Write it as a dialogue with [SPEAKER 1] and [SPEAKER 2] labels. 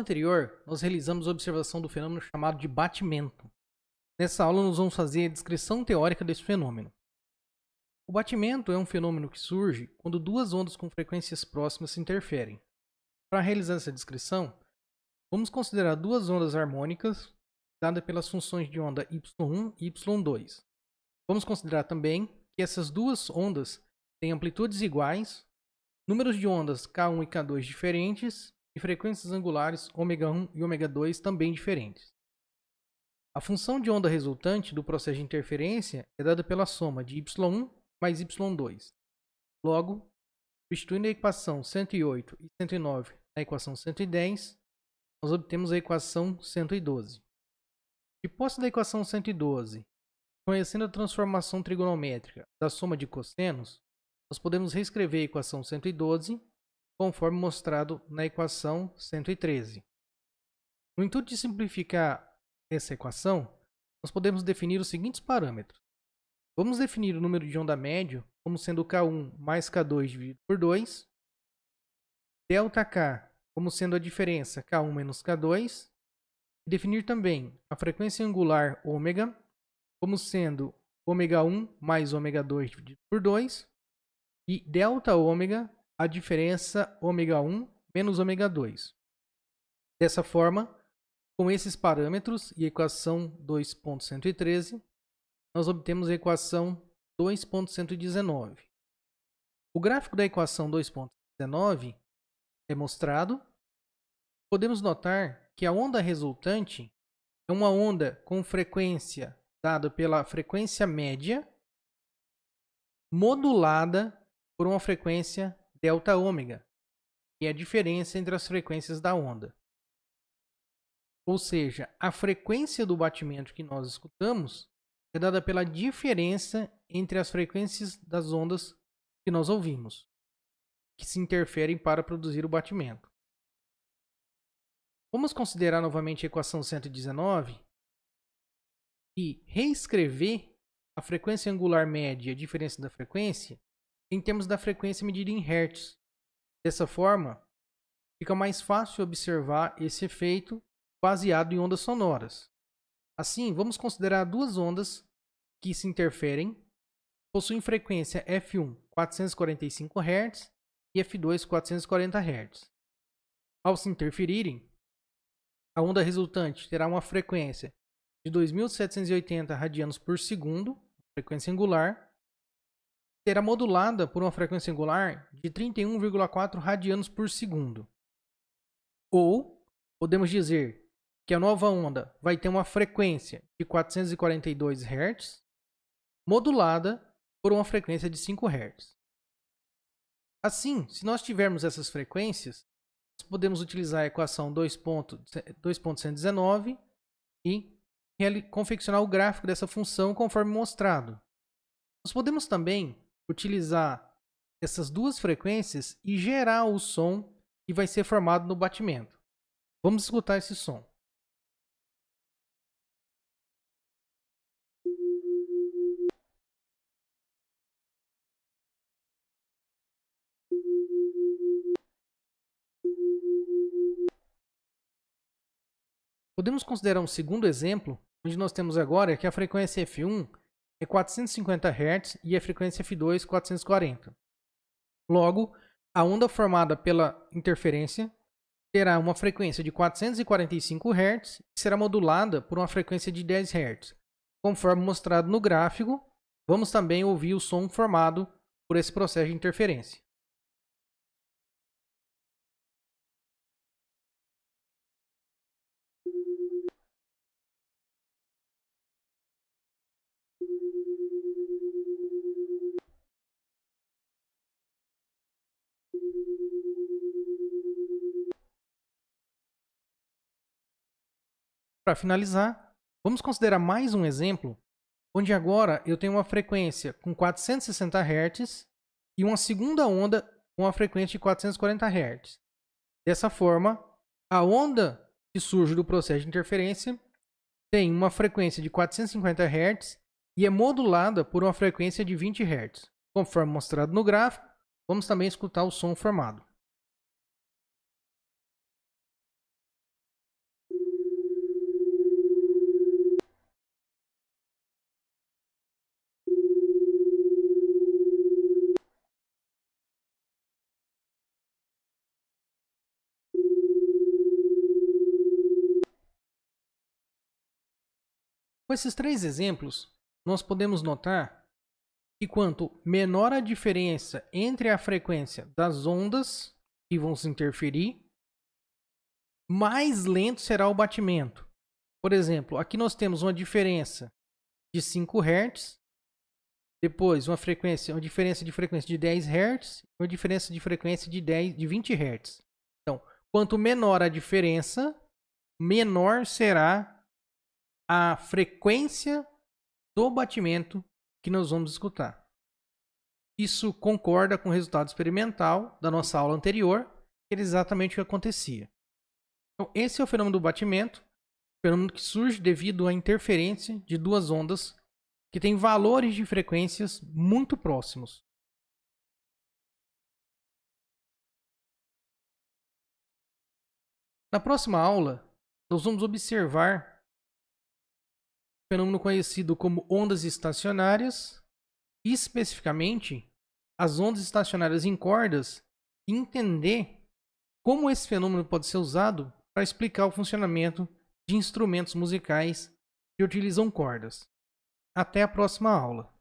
[SPEAKER 1] anterior, nós realizamos a observação do fenômeno chamado de batimento. Nessa aula, nós vamos fazer a descrição teórica desse fenômeno. O batimento é um fenômeno que surge quando duas ondas com frequências próximas se interferem. Para realizar essa descrição, vamos considerar duas ondas harmônicas dadas pelas funções de onda y1 e y2. Vamos considerar também que essas duas ondas têm amplitudes iguais, números de ondas K1 e K2 diferentes e frequências angulares ω1 e ω2 também diferentes. A função de onda resultante do processo de interferência é dada pela soma de y1 mais y2. Logo, substituindo a equação 108 e 109 na equação 110, nós obtemos a equação 112. De posse da equação 112, conhecendo a transformação trigonométrica da soma de cossenos, nós podemos reescrever a equação 112 conforme mostrado na equação 113. No intuito de simplificar essa equação, nós podemos definir os seguintes parâmetros. Vamos definir o número de onda médio como sendo K1 mais K2 dividido por 2, ΔK como sendo a diferença K1 menos K2, e definir também a frequência angular ω como sendo ω1 mais ω2 dividido por 2, e ΔΩ a diferença ω1 menos ω2. Dessa forma, com esses parâmetros e a equação 2.113, nós obtemos a equação 2.119. O gráfico da equação 2.119 é mostrado. Podemos notar que a onda resultante é uma onda com frequência dada pela frequência média modulada por uma frequência ΔΩ, que é a diferença entre as frequências da onda. Ou seja, a frequência do batimento que nós escutamos é dada pela diferença entre as frequências das ondas que nós ouvimos, que se interferem para produzir o batimento. Vamos considerar novamente a equação 119 e reescrever a frequência angular média e a diferença da frequência em termos da frequência medida em Hz. Dessa forma, fica mais fácil observar esse efeito baseado em ondas sonoras. Assim, vamos considerar duas ondas que se interferem, possuem frequência F1 445 Hz e F2 440 Hz. Ao se interferirem, a onda resultante terá uma frequência de 2.780 radianos por segundo, frequência angular, será modulada por uma frequência angular de 31,4 radianos por segundo. Ou, podemos dizer que a nova onda vai ter uma frequência de 442 Hz, modulada por uma frequência de 5 Hz. Assim, se nós tivermos essas frequências, nós podemos utilizar a equação 2.119 e confeccionar o gráfico dessa função conforme mostrado. Nós podemos também utilizar essas duas frequências e gerar o som que vai ser formado no batimento. Vamos escutar esse som. Podemos considerar um segundo exemplo, onde nós temos agora que a frequência F1 é 450 Hz e a frequência F2 440. Logo, a onda formada pela interferência terá uma frequência de 445 Hz e será modulada por uma frequência de 10 Hz. Conforme mostrado no gráfico, vamos também ouvir o som formado por esse processo de interferência. Para finalizar, vamos considerar mais um exemplo, onde agora eu tenho uma frequência com 460 Hz e uma segunda onda com uma frequência de 440 Hz. Dessa forma, a onda que surge do processo de interferência tem uma frequência de 450 Hz e é modulada por uma frequência de 20 Hz. Conforme mostrado no gráfico, vamos também escutar o som formado. Com esses 3 exemplos, nós podemos notar que quanto menor a diferença entre a frequência das ondas que vão se interferir, mais lento será o batimento. Por exemplo, aqui nós temos uma diferença de 5 Hz, depois uma diferença de frequência de 10 Hz e uma diferença de frequência de 20 Hz. Então, quanto menor a diferença, menor será a frequência do batimento que nós vamos escutar. Isso concorda com o resultado experimental da nossa aula anterior, que era exatamente o que acontecia. Então, esse é o fenômeno do batimento, fenômeno que surge devido à interferência de 2 ondas que têm valores de frequências muito próximos. Na próxima aula, nós vamos observar o fenômeno conhecido como ondas estacionárias, e especificamente as ondas estacionárias em cordas, e entender como esse fenômeno pode ser usado para explicar o funcionamento de instrumentos musicais que utilizam cordas. Até a próxima aula.